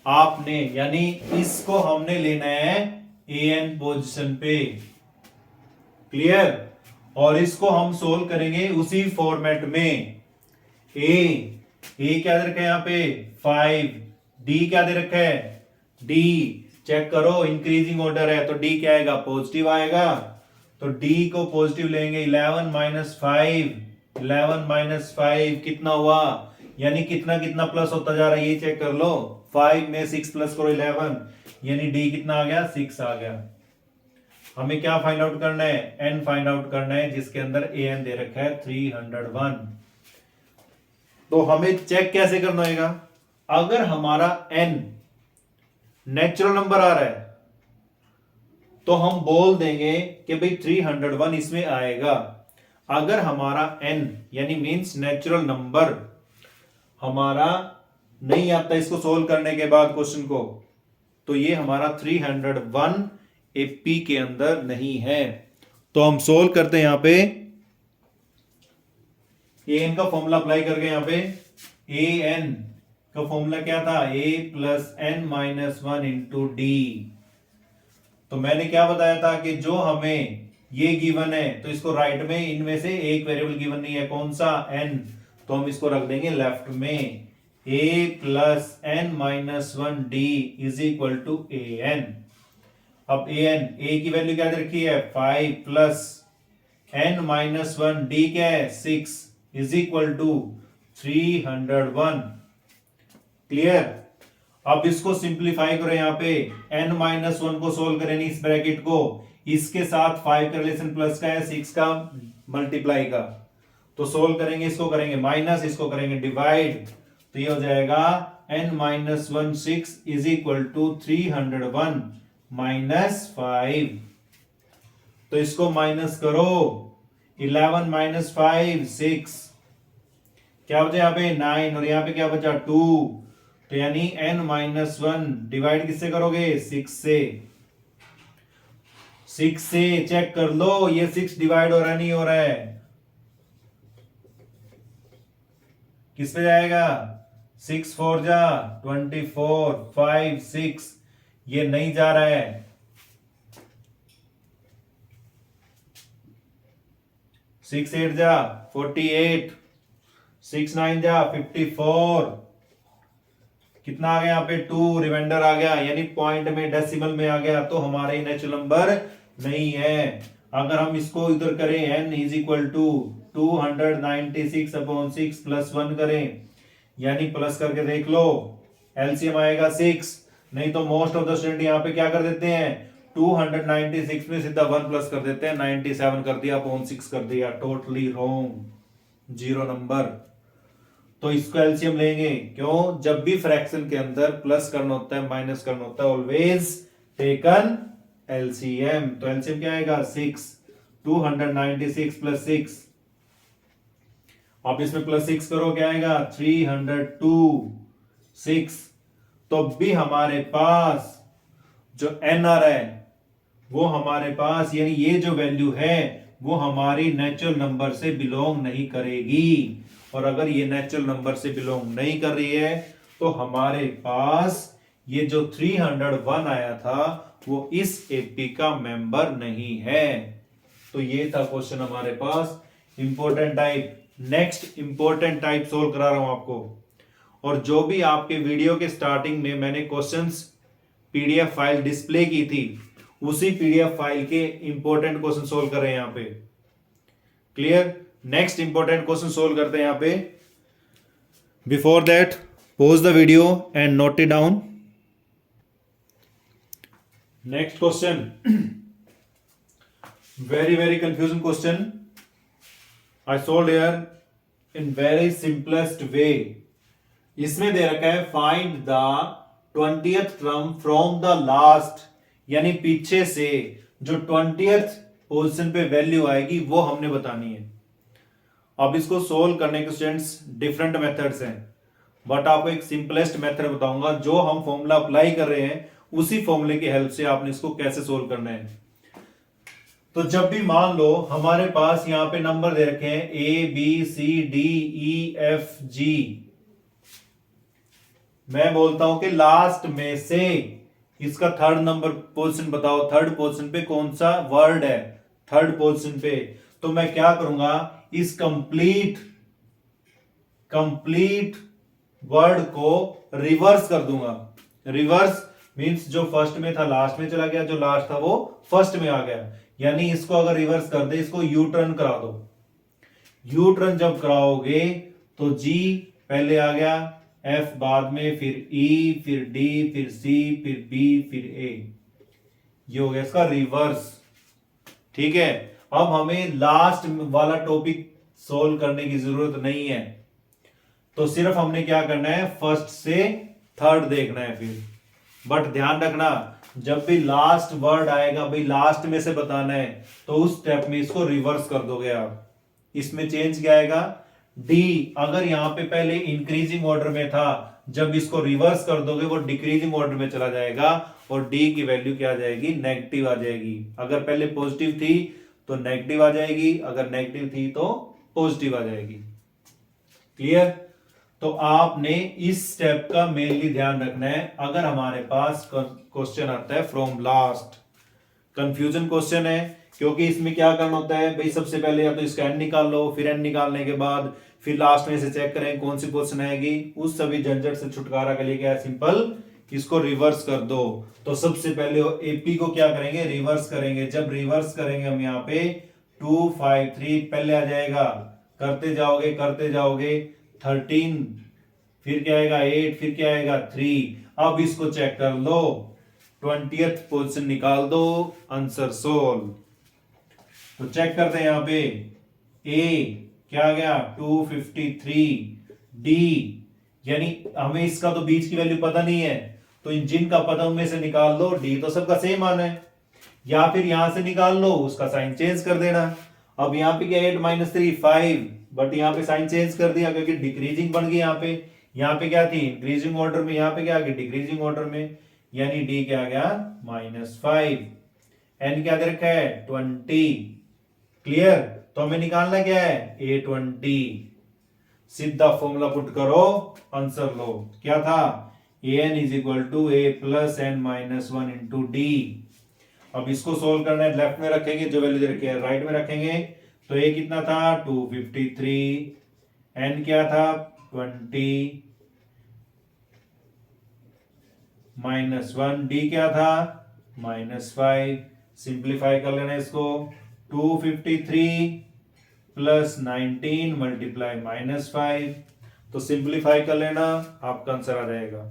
आपने यानी इसको हमने लेना है एन पोजीशन पे। क्लियर, और इसको हम सोल्व करेंगे उसी फॉर्मेट में। ए क्या दे रखा है यहां पे 5, डी क्या दे रखा है डी, चेक करो इंक्रीजिंग ऑर्डर है तो डी क्या आएगा पॉजिटिव आएगा, तो डी को पॉजिटिव लेंगे 11 - 5 कितना हुआ यानी कितना कितना प्लस होता जा रहा है ये चेक कर लो। 5 में 6 प्लस करो 11, यानी डी कितना आ गया 6 आ गया। हमें क्या फाइंड आउट करना है, एन फाइंड आउट करना है, जिसके अंदर ए एन दे रखा है 301। तो हमें चेक कैसे करना होगा, अगर हमारा एन नेचुरल नंबर आ रहा है तो हम बोल देंगे कि भाई 301 इसमें आएगा। अगर हमारा n यानी मींस नेचुरल नंबर हमारा नहीं आता इसको सोल्व करने के बाद क्वेश्चन को, तो ये हमारा 301 एपी के अंदर नहीं है। तो हम सोल्व करते हैं यहां पे, ए एन का फॉर्मूला अप्लाई करके यहां पे ए एन का फॉर्मूला क्या था, a plus N minus 1 into D. तो मैंने क्या बताया था कि जो हमें ये गिवन है तो इसको राइट में, इनमें से एक वेरिएबल गिवन नहीं है, कौन सा n, तो हम इसको रख देंगे लेफ्ट में, a plus N minus 1 D is equal to A N. अब ए एन, ए की वैल्यू क्या दे रखी है 5 प्लस एन माइनस 1 डी क्या है 6 इज इक्वल टू 301। क्लियर। अब इसको सिंप्लीफाई करो, यहां पे n माइनस 1 को सोल्व करें इस ब्रैकेट को, इसके साथ 5 का रिलेशन प्लस का है, 6 का मल्टीप्लाई का, तो सोल्व करेंगे, इसको करेंगे माइनस, इसको करेंगे डिवाइड, तो ये हो जाएगा n minus 1 6 is equal to 301 minus 5। तो इसको माइनस करो, 11 माइनस 5 6, क्या बचा यहाँ पे 9, और यहाँ पे क्या बचा 2, तो यानी n माइनस 1 डिवाइड किससे करोगे 6 से, 6 से चेक कर लो ये 6 डिवाइड हो रहा है नहीं हो रहा है, किस पे जाएगा 6 4 जा 24, 5 6, ये नहीं जा रहा है, 6 8 जा 48, 6 9 जा 54, कितना आ गया यहाँ पे 2, रिमाइंडर आ गया, यानी पॉइंट में डेसिमल में आ गया, तो हमारा ही नेचुरल नंबर नहीं है। अगर हम इसको इधर करें n is equal to 296 upon 6 plus 1 करें, यानी प्लस करके देख लो, एलसीएम आएगा 6, नहीं तो मोस्ट ऑफ द स्टूडेंट यहाँ पे क्या कर देते हैं 296 में सीधा 1 प्लस कर देते हैं, 97 कर दिया अपॉन 6 कर दिया, टोटली रॉन्ग, जीरो नंबर। तो इसको एलसीएम लेंगे, क्यों, जब भी फ्रैक्शन के अंदर प्लस करना होता है माइनस करना होता है, ऑलवेज टेकन एलसीएम। तो एलसीएम क्या आएगा 6, 296 प्लस 6, अब इसमें प्लस 6 करो क्या आएगा 302 6, तो भी हमारे पास जो एन आ रहा है वो हमारे पास, यानी ये जो वैल्यू है वो हमारी नेचुरल नंबर से बिलोंग नहीं करेगी, और अगर ये नेचुरल नंबर से बिलोंग नहीं कर रही है तो हमारे पास ये जो 301 आया था वो इस एपी का मेंबर नहीं है। तो ये था क्वेश्चन हमारे पास, important type. Next important type solve करा रहा हूं आपको, और जो भी आपके वीडियो के स्टार्टिंग में मैंने क्वेश्चंस पीडीएफ फाइल डिस्प्ले की थी, उसी पीडीएफ फाइल के इंपॉर्टेंट क्वेश्चन सोल्व कर रहे हैं यहां पे। Clear. Next important question solve करते हैं यहां पे। Before that pause the video and note it down. Next question, very confusing question I solved here in very simplest way। इसमें दे रखा है find the 20th term from the last, यानी पीछे से जो 20th पोजीशन पे वैल्यू आएगी वो हमने बतानी है। अब इसको सोल्व करने के स्टूडेंट्स डिफरेंट मेथड्स हैं, बट आपको एक सिंपलेस्ट मेथड बताऊंगा, जो हम फॉर्मूला अप्लाई कर रहे हैं उसी फॉर्मूले की हेल्प से आपने इसको कैसे सोल्व करना है। तो जब भी मान लो हमारे पास यहां पे नंबर दे रखे हैं A B C D E F G, मैं बोलता हूं कि लास्ट में से इसका थर्ड नंबर पोजीशन बताओ, थर्ड पोजीशन पे कौन सा वर्ड है थर्ड पोजीशन पे, तो मैं क्या करूंगा इस कंप्लीट वर्ड को रिवर्स कर दूंगा। रिवर्स मींस जो फर्स्ट में था लास्ट में चला गया, जो लास्ट था वो फर्स्ट में आ गया, यानी इसको अगर रिवर्स कर दे, इसको यू टर्न करा दो। यू टर्न जब कराओगे तो जी पहले आ गया F, बाद में फिर E, फिर D, फिर C, फिर B, फिर A। ये हो गया इसका रिवर्स। ठीक है, अब हमें लास्ट वाला टॉपिक सोल्व करने की जरूरत नहीं है, तो सिर्फ हमने क्या करना है, फर्स्ट से थर्ड देखना है फिर। बट ध्यान रखना, जब भी लास्ट वर्ड आएगा भाई लास्ट में से बताना है, तो उस स्टेप में इसको रिवर्स कर दोगे आप। इसमें चेंज क्या आएगा, डी अगर यहां पे पहले इंक्रीजिंग ऑर्डर में था, जब इसको रिवर्स कर दोगे वो डिक्रीजिंग ऑर्डर में चला जाएगा और डी की वैल्यू क्या आ जाएगी, नेगेटिव आ जाएगी। अगर पहले पॉजिटिव थी तो नेगेटिव आ जाएगी, अगर नेगेटिव थी तो पॉजिटिव आ जाएगी। क्लियर? तो आपने इस स्टेप का मेनली ध्यान रखना है। अगर हमारे पास क्वेश्चन आता है फ्रॉम लास्ट, कंफ्यूजन क्वेश्चन है, क्योंकि इसमें क्या करना होता है भाई, सबसे पहले या तो इसका एन निकाल लो, फिर एन निकालने के बाद फिर लास्ट में से चेक करें कौन सी क्वेश्चन आएगी। उस सभी झंझट से छुटकारा के लिए क्या है, सिंपल इसको रिवर्स कर दो। तो सबसे पहले एपी को क्या करेंगे, रिवर्स करेंगे। जब रिवर्स करेंगे हम यहाँ पे 2 5 3 पहले आ जाएगा, करते जाओगे 13, फिर क्या आएगा 8, फिर क्या आएगा 3। अब इसको चेक कर लो, 20th पोजीशन निकाल दो, आंसर सोल्व। तो चेक करते हैं यहाँ पे, ए क्या आ गया 253, डी यानी हमें इसका तो बीच की वैल्यू पता नहीं है, तो इन जिनका पता उनमें से निकाल लो, डी तो सबका सेम आना है, या फिर यहां से निकाल लो, उसका साइन चेंज कर देना। अब यहाँ पे क्या 8 - 3 5, बट यहाँ पे साइन चेंज कर दिया क्योंकि डिक्रीजिंग बन गई। यहाँ पे क्या थी, इंक्रीजिंग ऑर्डर में, यहाँ पे क्या आ गया, डिक्रीजिंग ऑर्डर में, यानी डी क्या आ गया -5। एन क्या दे रखा है 20। क्लियर? तो हमें निकालना क्या है, A20। सीधा फॉर्मूला पुट करो, आंसर लो। क्या था, an = a + n - 1 × d। अब इसको सोल्व करना है, लेफ्ट में रखेंगे, जो वैल्यू दे रखी है राइट में रखेंगे। तो a कितना था 253, n क्या था 20 -1, d क्या था -5। सिंप्लीफाई कर लेना इसको, 253 + 19 × -5, तो सिंप्लीफाई कर लेना, आपका आंसर आ जाएगा।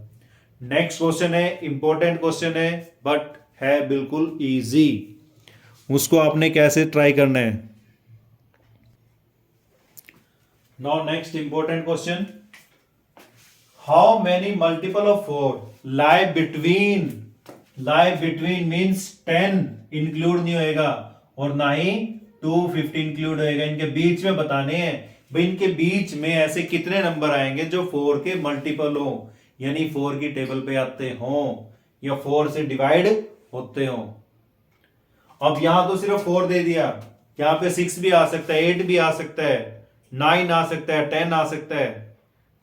नेक्स्ट क्वेश्चन है, इंपॉर्टेंट क्वेश्चन है बट है बिल्कुल इजी। उसको आपने कैसे ट्राई करना है। Now next important question, how many multiple of 4 lie between means 10 include नहीं होएगा और ना ही 250 इंक्लूड होएगा। इनके बीच में बताने हैं भाई, इनके बीच में ऐसे कितने नंबर आएंगे जो 4 के मल्टीपल हो, यानी 4 की टेबल पे आते हो या 4 से डिवाइड होते हो। अब यहां तो सिर्फ 4 दे दिया, यहाँ पे 6 भी आ सकता है, 8 भी आ सकता है, 9 आ सकता है, 10 आ सकता है,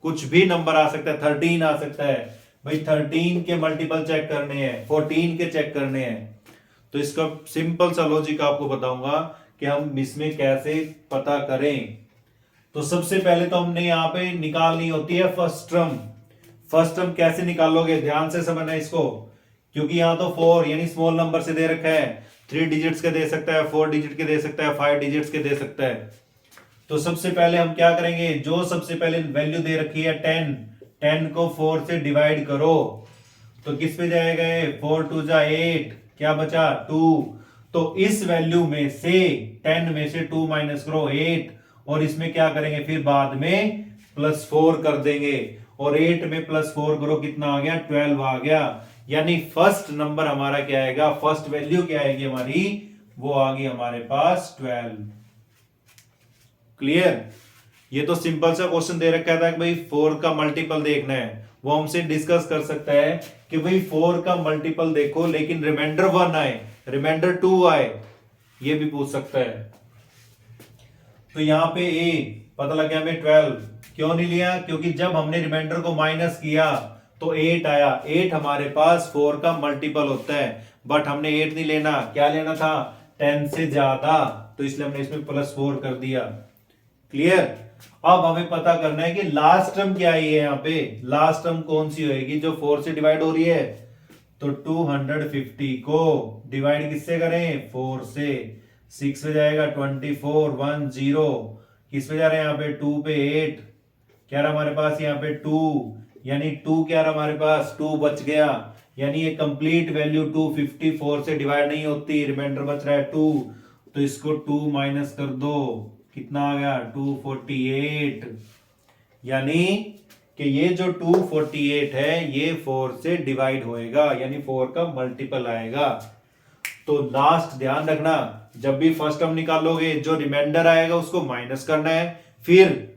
कुछ भी नंबर आ सकता है, 13 आ सकता है। भाई 13 के मल्टीपल चेक करने हैं, 14 के चेक करने हैं। तो इसका सिंपल सा लॉजिक आपको बताऊंगा कि हम इसमें कैसे पता करें। तो सबसे पहले तो हमने यहाँ पे निकालनी होती है फर्स्ट टर्म। फर्स्ट टर्म कैसे निकालोगे, ध्यान से समझना इसको, क्योंकि यहाँ तो 4 यानी स्मॉल नंबर से दे रखा है, 3 डिजिट्स के दे सकता है, 4 डिजिट के दे सकता है, 5 डिजिट्स के दे सकता है। तो सबसे पहले हम क्या करेंगे, जो सबसे पहले वैल्यू दे रखी है 10 को 4 से डिवाइड करो, तो किस पे जाएगा, 4 2 जा 8, क्या बचा 2। तो इस वैल्यू में से 10 में से 2 माइनस करो 8, और इसमें क्या करेंगे फिर बाद में +4 कर देंगे, और 8 में +4 करो कितना आ गया 12 आ गया। यानी फर्स्ट नंबर हमारा क्या आएगा, फर्स्ट वैल्यू क्या आएगी हमारी, वो आ गई हमारे पास 12। क्लियर? ये तो सिंपल सा क्वेश्चन दे रखा था कि भाई 4 का मल्टीपल देखना है, वो हमसे डिस्कस कर सकता है कि भाई 4 का मल्टीपल देखो लेकिन रिमाइंडर 1 आए, रिमाइंडर 2 आए, ये भी पूछ सकता है। तो यहां पे ए पता लग गया हमें 12, क्यों नहीं लिया, क्योंकि जब हमने रिमाइंडर को माइनस किया तो 8 आया। 8 हमारे पास 4 का मल्टीपल होता है, बट हमने 8 नहीं लेना, क्या लेना था 10 से ज्यादा, तो इसलिए हमने इसमें +4 कर दिया। क्लियर? अब हमें पता करना है कि लास्ट टर्म क्या है, यहाँ पे लास्ट टर्म कौन सी होगी जो 4 से डिवाइड हो रही है। तो 250 को डिवाइड किससे करें, 4 से, 6 पे जाएगा 24 1 0, किस पे जा रहे हैं यहाँ पे 2 पे 8, क्या रहा हमारे पास यहाँ पे 2, यानी 2 क्या रहा हमारे पास 2 बच गया, यानी ये कंप्लीट वैल्यू 254 से डिवाइड नहीं होती, रिमाइंडर बच रहा है 2, तो इसको 2 माइनस कर दो, कितना आ गया 248, यानी कि ये जो 248 है ये 4 से डिवाइड होएगा, यानी 4 का मल्टीपल आएगा। तो लास्ट ध्यान रखना, जब भी फर्स्ट टर्म निकालोगे जो रिमाइंडर आएगा उसको माइनस करना है, फिर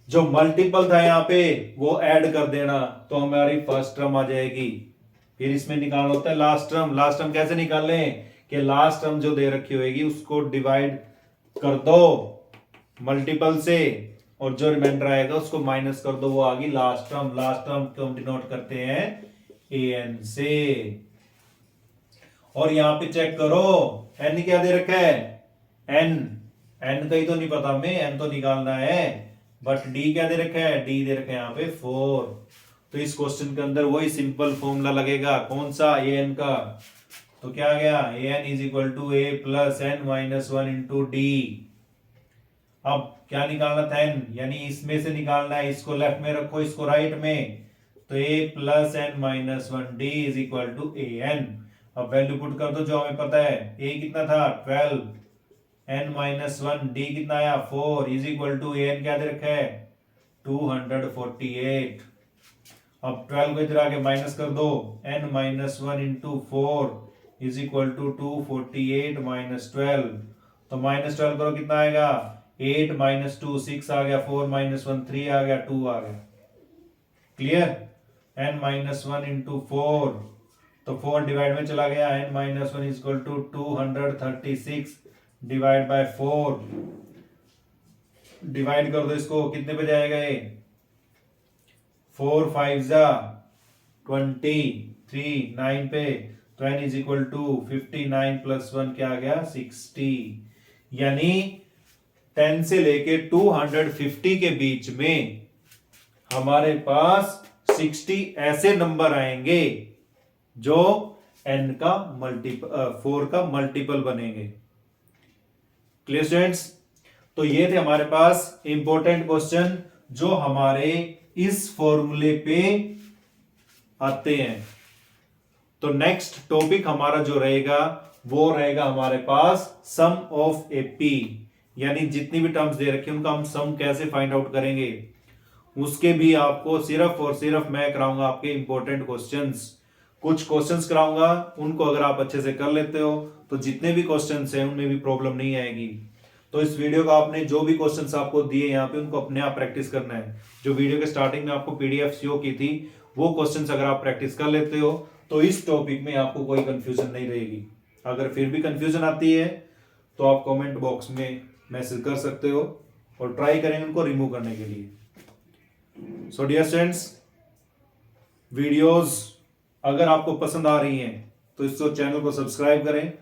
जो मल्टीपल था यहाँ पे वो ऐड कर देना, तो हमारी फर्स्ट टर्म आ जाएगी। फिर इसमें निकालना होता है लास्ट टर्म। लास्ट टर्म कैसे निकाल लें कि लास्ट टर्म जो दे रखी होगी उसको डिवाइड कर दो मल्टीपल से, और जो रिमाइंडर आएगा उसको माइनस कर दो, वो आ गई लास्ट टर्म। लास्ट टर्म को हम डिनोट करते हैं an से। और यहां पे चेक करो n क्या दे रखा है, n का ही तो नहीं पता हमें, n तो निकालना है, बट d क्या दे रखा है, d दे रखा है यहाँ पे 4। तो इस क्वेश्चन के अंदर वही सिंपल फॉर्मूला लगेगा, कौन सा, an का। तो क्या आ गया, an is equal to a plus n minus 1 into d. अब क्या निकालना था n, यानी इसमें से निकालना है, इसको लेफ्ट में रखो इसको राइट में, तो a plus n minus 1 D is equal to an। अब वैल्यू पुट कर दो जो हमें पता है, a कितना था 12, n माइनस 1 डी कितना आया 4 इज इक्वल टू an क्या दे रखा है 248। अब 12 को इधर आके माइनस कर दो, n minus 1 into 4 is equal to 248 minus 12, तो माइनस 12 करो कितना आएगा 8 माइनस 2 6 आ गया, 4 माइनस 1 3 आ गया, 2 आ गया। क्लियर, n माइनस 1 इंटू 4, तो 4 डिवाइड में चला गया, n minus 1 is equal to 236 divide by 4, divide कर दो इसको, कितने पे जाएगा ये 4 5 जा 23 9 पे, तो n is equal to 59 plus 1 क्या आ गया 60, यानी 10 से लेके 250 के बीच में हमारे पास 60 ऐसे नंबर आएंगे जो n का मल्टीपल 4 का मल्टीपल बनेंगे। क्लियर स्टूडेंट्स, तो ये थे हमारे पास इंपॉर्टेंट क्वेश्चन जो हमारे इस फॉर्मूले पे आते हैं। तो नेक्स्ट टॉपिक हमारा जो रहेगा वो रहेगा हमारे पास सम ऑफ ए पी, यानी जितनी भी टर्म्स दे रखी उनका हम सम कैसे फाइंड आउट करेंगे, उसके भी आपको सिर्फ और सिर्फ मैं कराऊंगा आपके इंपॉर्टेंट क्वेश्चंस। कुछ क्वेश्चंस कराऊंगा, उनको अगर आप अच्छे से कर लेते हो तो जितने भी क्वेश्चंस हैं उनमें भी प्रॉब्लम नहीं आएगी। तो इस वीडियो का आपने जो भी क्वेश्चंस आपको दिए यहाँ पे उनको अपने आप प्रैक्टिस करना है। जो वीडियो के स्टार्टिंग में आपको पीडीएफ शो की थी वो क्वेश्चंस अगर आप प्रैक्टिस कर लेते हो तो इस टॉपिक में आपको कोई कंफ्यूजन नहीं रहेगी। अगर फिर भी कंफ्यूजन आती है तो आप कमेंट बॉक्स में मैसेज कर सकते हो और ट्राई करेंगे उनको रिमूव करने के लिए। सो डियर स्टूडेंट्स, वीडियोस अगर आपको पसंद आ रही हैं तो इस चैनल को सब्सक्राइब करें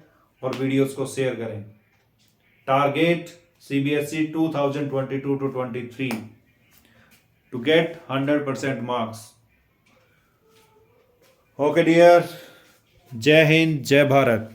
और वीडियोस को शेयर करें। Target CBSE 2022-23 to get 100% marks. Okay dear, जय हिंद जय भारत।